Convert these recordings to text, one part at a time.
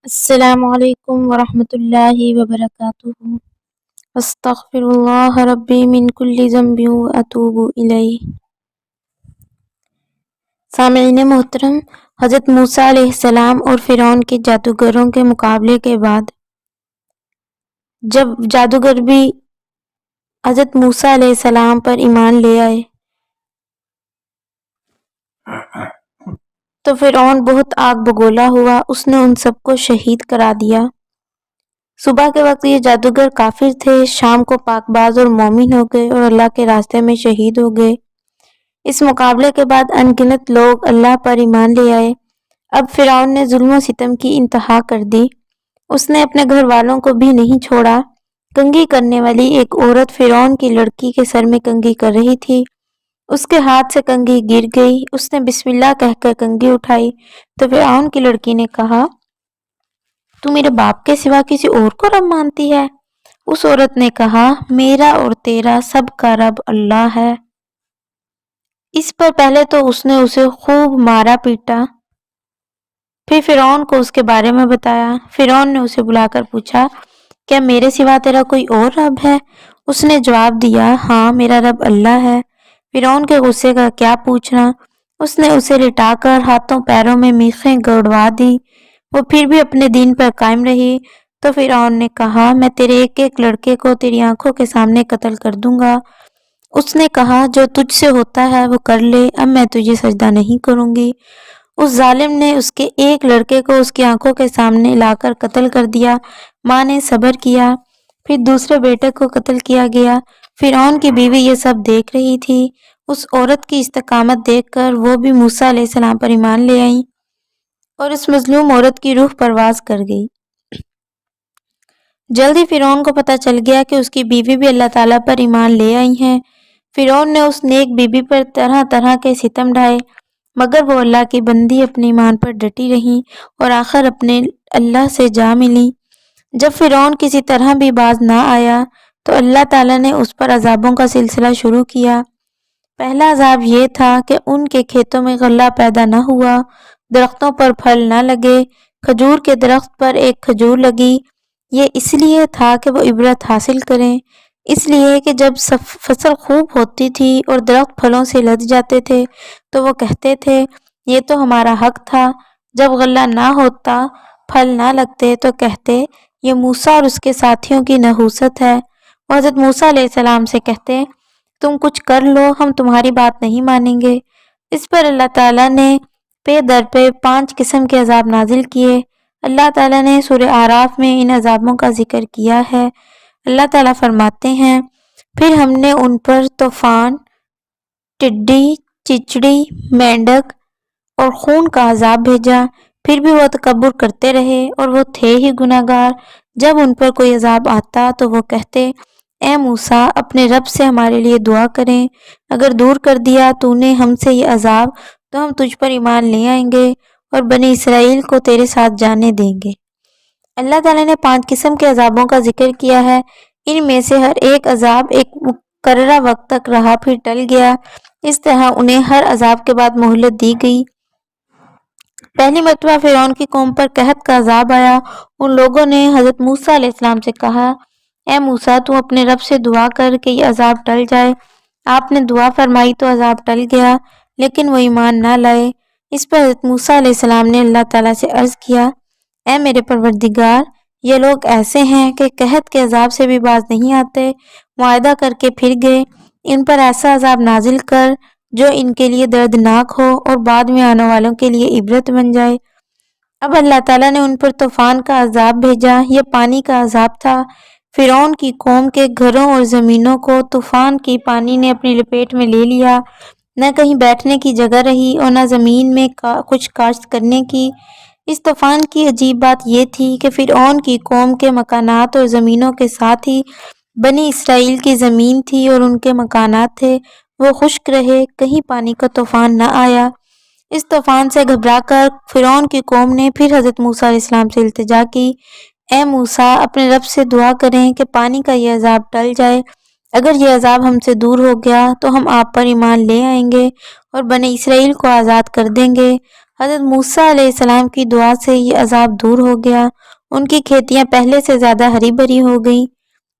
السلام علیکم ورحمۃ اللہ وبرکاتہ۔ استغفر اللہ ربی من کل ذنب واتوب الیہ۔ سامعین محترم، حضرت موسیٰ علیہ السلام اور فرعون کے جادوگروں کے مقابلے کے بعد جب جادوگر بھی حضرت موسیٰ علیہ السلام پر ایمان لے آئے تو فرعون بہت آگ بگولا ہوا، اس نے ان سب کو شہید کرا دیا۔ صبح کے وقت یہ جادوگر کافر تھے، شام کو پاک باز اور مومن ہو گئے اور اللہ کے راستے میں شہید ہو گئے۔ اس مقابلے کے بعد ان گنت لوگ اللہ پر ایمان لے آئے۔ اب فرعون نے ظلم و ستم کی انتہا کر دی، اس نے اپنے گھر والوں کو بھی نہیں چھوڑا۔ کنگھی کرنے والی ایک عورت فرعون کی لڑکی کے سر میں کنگھی کر رہی تھی، اس کے ہاتھ سے کنگھی گر گئی، اس نے بسم اللہ کہہ کر کنگھی اٹھائی تو فرعون کی لڑکی نے کہا، تو میرے باپ کے سوا کسی اور کو رب مانتی ہے؟ اس عورت نے کہا، میرا اور تیرا سب کا رب اللہ ہے۔ اس پر پہلے تو اس نے اسے خوب مارا پیٹا، پھر فرعون کو اس کے بارے میں بتایا۔ فرعون نے اسے بلا کر پوچھا، کیا میرے سوا تیرا کوئی اور رب ہے؟ اس نے جواب دیا، ہاں میرا رب اللہ ہے۔ فرعون کے غصے کا کیا پوچھنا، اس نے اسے لٹا کر ہاتھوں پیروں میں میخیں گڑوا دی، وہ پھر بھی اپنے دین پر قائم رہی۔ تو فرعون نے کہا، میں تیرے ایک ایک لڑکے کو تیری آنکھوں کے سامنے قتل کر دوں گا۔ اس نے کہا، جو تجھ سے ہوتا ہے وہ کر لے، اب میں تجھے سجدہ نہیں کروں گی۔ اس ظالم نے اس کے ایک لڑکے کو اس کی آنکھوں کے سامنے لا کر قتل کر دیا۔ ماں نے صبر کیا، پھر دوسرے بیٹے کو قتل کیا گیا۔ فرعون کی بیوی یہ سب دیکھ رہی تھی، اس عورت کی استقامت دیکھ کر وہ بھی موسیٰ علیہ السلام پر ایمان لے آئیں اور اس مظلوم عورت کی روح پرواز کر گئی۔ جلدی فرعون کو پتہ چل گیا کہ اس کی بیوی بھی اللہ تعالیٰ پر ایمان لے آئی ہیں۔ فرعون نے اس نیک بیوی پر طرح طرح کے ستم ڈھائے، مگر وہ اللہ کی بندی اپنے ایمان پر ڈٹی رہیں اور آخر اپنے اللہ سے جا ملیں۔ جب فرعون کسی طرح بھی باز نہ آیا تو اللہ تعالیٰ نے اس پر عذابوں کا سلسلہ شروع کیا۔ پہلا عذاب یہ تھا کہ ان کے کھیتوں میں غلہ پیدا نہ ہوا، درختوں پر پھل نہ لگے۔ کھجور کے درخت پر ایک کھجور لگی، یہ اس لیے تھا کہ وہ عبرت حاصل کریں، اس لیے کہ جب فصل خوب ہوتی تھی اور درخت پھلوں سے لد جاتے تھے تو وہ کہتے تھے، یہ تو ہمارا حق تھا۔ جب غلہ نہ ہوتا، پھل نہ لگتے تو کہتے، یہ موسیٰ اور اس کے ساتھیوں کی نحوست ہے۔ وہ حضرت موسیٰ علیہ السلام سے کہتے، تم کچھ کر لو، ہم تمہاری بات نہیں مانیں گے۔ اس پر اللہ تعالیٰ نے پے در پہ 5 قسم کے عذاب نازل کیے۔ اللہ تعالیٰ نے سورہ اعراف میں ان عذابوں کا ذکر کیا ہے۔ اللہ تعالیٰ فرماتے ہیں، پھر ہم نے ان پر طوفان، ٹڈی، چیچڑی، مینڈک اور خون کا عذاب بھیجا، پھر بھی وہ تکبر کرتے رہے اور وہ تھے ہی گناہگار۔ جب ان پر کوئی عذاب آتا تو وہ کہتے، اے موسیٰ، اپنے رب سے ہمارے لیے دعا کریں، اگر دور کر دیا تو نے ہم سے یہ عذاب تو ہم تجھ پر ایمان لے آئیں گے اور بنی اسرائیل کو تیرے ساتھ جانے دیں گے۔ اللہ تعالیٰ نے 5 قسم کے عذابوں کا ذکر کیا ہے، ان میں سے ہر ایک عذاب ایک مقررہ وقت تک رہا پھر ٹل گیا، اس طرح انہیں ہر عذاب کے بعد مہلت دی گئی۔ پہلی مرتبہ فرعون کی قوم پر قحط کا عذاب آیا۔ ان لوگوں نے حضرت موسیٰ علیہ السلام سے کہا، اے موسیٰ، تو اپنے رب سے دعا کر کہ یہ عذاب ٹل جائے۔ آپ نے دعا فرمائی تو عذاب ٹل گیا، لیکن وہ ایمان نہ لائے۔ اس پر حضرت موسیٰ علیہ السلام نے اللہ تعالیٰ سے عرض کیا، اے میرے پروردگار، یہ لوگ ایسے ہیں کہ قحط کے عذاب سے بھی باز نہیں آتے، معاہدہ کر کے پھر گئے، ان پر ایسا عذاب نازل کر جو ان کے لیے دردناک ہو اور بعد میں آنے والوں کے لیے عبرت بن جائے۔ اب اللہ تعالیٰ نے ان پر طوفان کا عذاب بھیجا، یہ پانی کا عذاب تھا۔ فرعون کی قوم کے گھروں اور زمینوں کو طوفان کی پانی نے اپنی لپیٹ میں لے لیا، نہ کہیں بیٹھنے کی جگہ رہی اور نہ زمین میں کچھ کاشت کرنے کی۔ اس طوفان کی عجیب بات یہ تھی کہ فرعون کی قوم کے مکانات اور زمینوں کے ساتھ ہی بنی اسرائیل کی زمین تھی اور ان کے مکانات تھے، وہ خشک رہے، کہیں پانی کا طوفان نہ آیا۔ اس طوفان سے گھبرا کر فرعون کی قوم نے پھر حضرت موسیٰ علیہ السلام سے التجا کی، اے موسیٰ، اپنے رب سے دعا کریں کہ پانی کا یہ عذاب ٹل جائے، اگر یہ عذاب ہم سے دور ہو گیا تو ہم آپ پر ایمان لے آئیں گے اور بنی اسرائیل کو آزاد کر دیں گے۔ حضرت موسیٰ علیہ السلام کی دعا سے یہ عذاب دور ہو گیا، ان کی کھیتیاں پہلے سے زیادہ ہری بھری ہو گئیں۔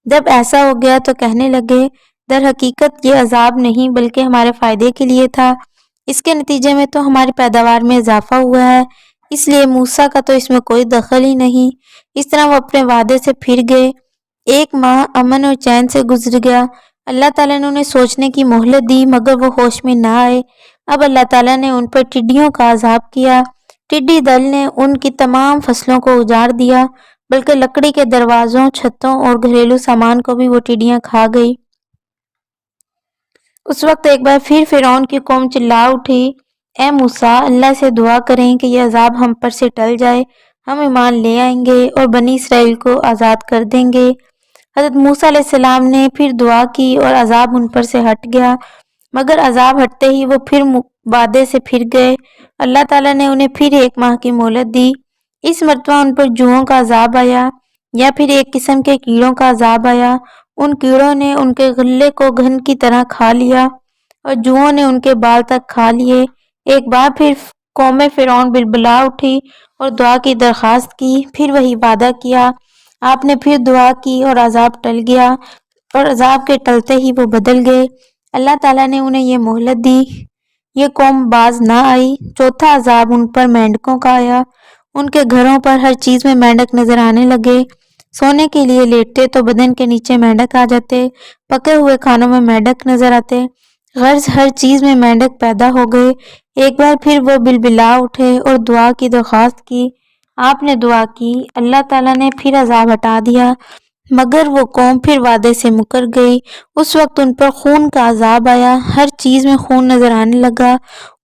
جب ایسا ہو گیا تو کہنے لگے، در حقیقت یہ عذاب نہیں بلکہ ہمارے فائدے کے لیے تھا، اس کے نتیجے میں تو ہماری پیداوار میں اضافہ ہوا ہے، اس لیے موسیٰ کا تو اس میں کوئی دخل ہی نہیں۔ اس طرح وہ اپنے وعدے سے پھر گئے۔ 1 ماہ امن اور چین سے گزر گیا۔ اللہ تعالیٰ نے انہیں سوچنے کی مہلت دی مگر وہ ہوش میں نہ آئے۔ اب اللہ تعالیٰ نے ان پر ٹڈیوں کا عذاب کیا۔ ٹڈی دل نے ان کی تمام فصلوں کو اجاڑ دیا، بلکہ لکڑی کے دروازوں، چھتوں اور گھریلو سامان کو بھی وہ ٹڈیاں کھا گئی۔ اس وقت ایک بار پھر فرعون کی قوم چلا اٹھی، اے موسیٰ، اللہ سے دعا کریں کہ یہ عذاب ہم پر سے ٹل جائے، ہم ایمان لے آئیں گے اور بنی اسرائیل کو آزاد کر دیں گے۔ حضرت موسیٰ علیہ السلام نے پھر دعا کی اور عذاب ان پر سے ہٹ گیا، مگر عذاب ہٹتے ہی وہ پھر وعدے سے پھر گئے۔ اللہ تعالیٰ نے انہیں پھر 1 ماہ کی مہلت دی۔ اس مرتبہ ان پر جوؤں کا عذاب آیا، یا پھر ایک قسم کے کیڑوں کا عذاب آیا۔ ان کیڑوں نے ان کے غلے کو گھن کی طرح کھا لیا اور جوؤں نے ان کے بال تک کھا لیے۔ ایک بار پھر قوم فرعون بلبلا اٹھی اور دعا کی درخواست کی، پھر وہی وعدہ کیا۔ آپ نے پھر دعا کی اور عذاب ٹل گیا، اور عذاب کے ٹلتے ہی وہ بدل گئے۔ اللہ تعالیٰ نے انہیں یہ مہلت دی، یہ قوم باز نہ آئی۔ چوتھا عذاب ان پر مینڈکوں کا آیا۔ ان کے گھروں پر ہر چیز میں مینڈک نظر آنے لگے۔ سونے کے لیے لیٹتے تو بدن کے نیچے مینڈک آ جاتے، پکے ہوئے کھانوں میں مینڈک نظر آتے، غرض ہر چیز میں مینڈک پیدا ہو گئے۔ ایک بار پھر وہ بلبلا اٹھے اور دعا کی درخواست کی۔ آپ نے دعا کی، اللہ تعالیٰ نے پھر عذاب ہٹا دیا، مگر وہ قوم پھر وعدے سے مکر گئی۔ اس وقت ان پر خون کا عذاب آیا، ہر چیز میں خون نظر آنے لگا،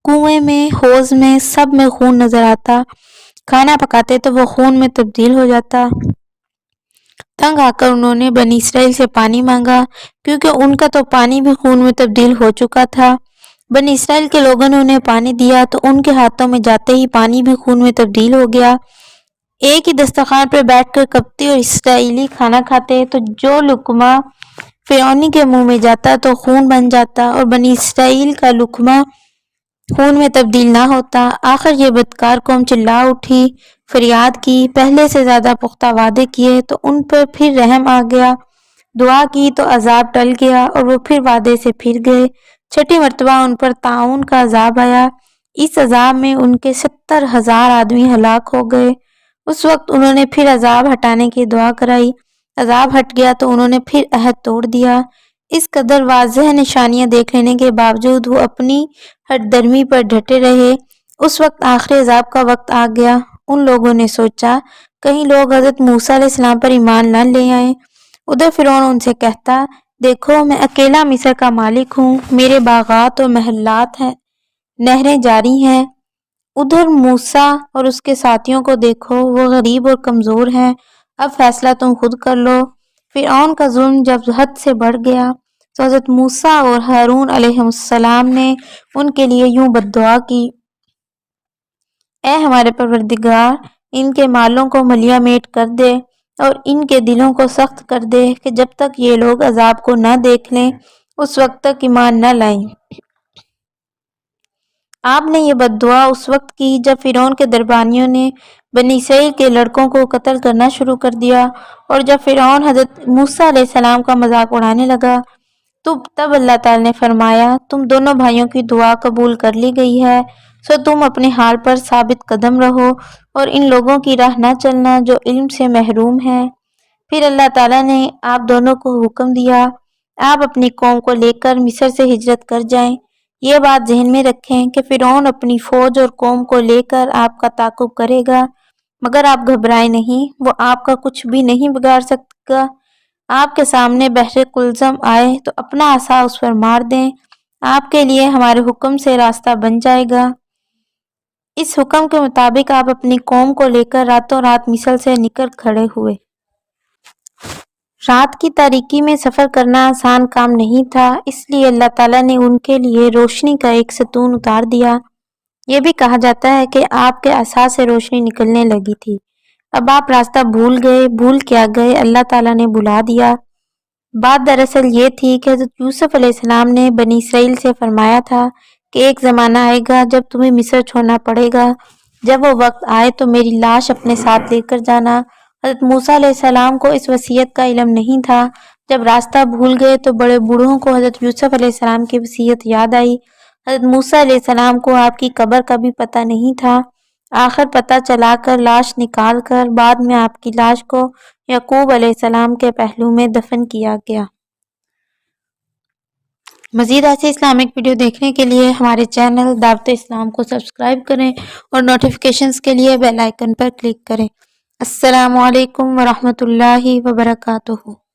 کنویں میں، حوض میں، سب میں خون نظر آتا۔ کھانا پکاتے تو وہ خون میں تبدیل ہو جاتا۔ تنگ آ کر انہوں نے بنی اسرائیل سے پانی مانگا، کیونکہ ان کا تو پانی بھی خون میں تبدیل ہو چکا تھا۔ بنی اسرائیل کے لوگوں نے انہیں پانی دیا تو ان کے ہاتھوں میں جاتے ہی پانی بھی خون میں تبدیل ہو گیا۔ ایک ہی دسترخوان پر بیٹھ کر قبطی اور اسرائیلی کھانا کھاتے تو جو لقمہ فرعونی کے منہ میں جاتا تو خون بن جاتا، اور بنی اسرائیل کا لقمہ خون میں تبدیل نہ ہوتا۔ آخر یہ بدکار قوم چلا اٹھی، فریاد کی، پہلے سے زیادہ پختہ وعدے کیے تو ان پر پھر رحم آ گیا، دعا کی تو عذاب ٹل گیا اور وہ پھر وعدے سے پھر گئے۔ چھٹی مرتبہ ان پر طاعون کا عذاب آیا، اس عذاب میں ان کے 70,000 آدمی ہلاک ہو گئے۔ اس وقت انہوں نے پھر عذاب ہٹانے کی دعا کرائی، عذاب ہٹ گیا تو انہوں نے پھر عہد توڑ دیا۔ اس قدر واضح نشانیاں دیکھ لینے کے باوجود وہ اپنی ہٹ درمی پر ڈٹے رہے۔ اس وقت آخری عذاب کا وقت آ گیا۔ ان لوگوں نے سوچا کہیں لوگ حضرت موسیٰ علیہ السلام پر ایمان نہ لے آئیں۔ ادھر فرعون ان سے کہتا، دیکھو میں اکیلا مصر کا مالک ہوں، میرے باغات اور محلات ہیں، نہریں جاری ہیں۔ ادھر موسیٰ اور اس کے ساتھیوں کو دیکھو، وہ غریب اور کمزور ہیں، اب فیصلہ تم خود کر لو۔ فرعون کا ظلم جب حد سے بڑھ گیا تو حضرت موسیٰ اور ہارون علیہ السلام نے ان کے لیے یوں بد دعا کی، اے ہمارے پروردگار، ان کے مالوں کو ملیا میٹ کر دے اور ان کے دلوں کو سخت کر دے کہ جب تک یہ لوگ عذاب کو نہ دیکھ لیں اس وقت تک ایمان نہ لائیں۔ آپ نے یہ بد دعا اس وقت کی جب فرعون کے درباریوں نے بنی اسرائیل کے لڑکوں کو قتل کرنا شروع کر دیا، اور جب فرعون حضرت موسیٰ علیہ السلام کا مذاق اڑانے لگا تو تب اللہ تعالیٰ نے فرمایا، تم دونوں بھائیوں کی دعا قبول کر لی گئی ہے، سو تم اپنے حال پر ثابت قدم رہو اور ان لوگوں کی راہ نہ چلنا جو علم سے محروم ہیں۔ پھر اللہ تعالیٰ نے آپ دونوں کو حکم دیا، آپ اپنی قوم کو لے کر مصر سے ہجرت کر جائیں۔ یہ بات ذہن میں رکھیں کہ فرعون اپنی فوج اور قوم کو لے کر آپ کا تعاقب کرے گا، مگر آپ گھبرائیں نہیں، وہ آپ کا کچھ بھی نہیں بگاڑ سکتا۔ آپ کے سامنے بحر کلزم آئے تو اپنا عصا اس پر مار دیں، آپ کے لیے ہمارے حکم سے راستہ بن جائے گا۔ اس حکم کے مطابق آپ اپنی قوم کو لے کر راتوں رات مصر سے نکل کھڑے ہوئے۔ رات کی تاریکی میں سفر کرنا آسان کام نہیں تھا، اس لیے اللہ تعالیٰ نے ان کے لیے روشنی کا ایک ستون اتار دیا۔ یہ بھی کہا جاتا ہے کہ آپ کے عصا سے روشنی نکلنے لگی تھی۔ اب آپ راستہ بھول گئے، بھول کیا گئے، اللہ تعالیٰ نے بھلا دیا۔ بات دراصل یہ تھی کہ حضرت یوسف علیہ السلام نے بنی اسرائیل سے فرمایا تھا کہ ایک زمانہ آئے گا جب تمہیں مصر چھوڑنا پڑے گا، جب وہ وقت آئے تو میری لاش اپنے ساتھ لے کر جانا۔ حضرت موسیٰ علیہ السلام کو اس وصیت کا علم نہیں تھا۔ جب راستہ بھول گئے تو بڑے بوڑھوں کو حضرت یوسف علیہ السلام کی وصیت یاد آئی۔ حضرت موسیٰ علیہ السلام کو آپ کی قبر کا بھی پتہ نہیں تھا۔ آخر پتہ چلا کر لاش نکال کر بعد میں آپ کی لاش کو یعقوب علیہ السلام کے پہلو میں دفن کیا گیا۔ مزید ایسے اسلامک ویڈیو دیکھنے کے لیے ہمارے چینل دعوت اسلام کو سبسکرائب کریں اور نوٹیفیکیشنز کے لیے بیل آئیکن پر کلک کریں۔ السلام علیکم ورحمۃ اللہ وبرکاتہ۔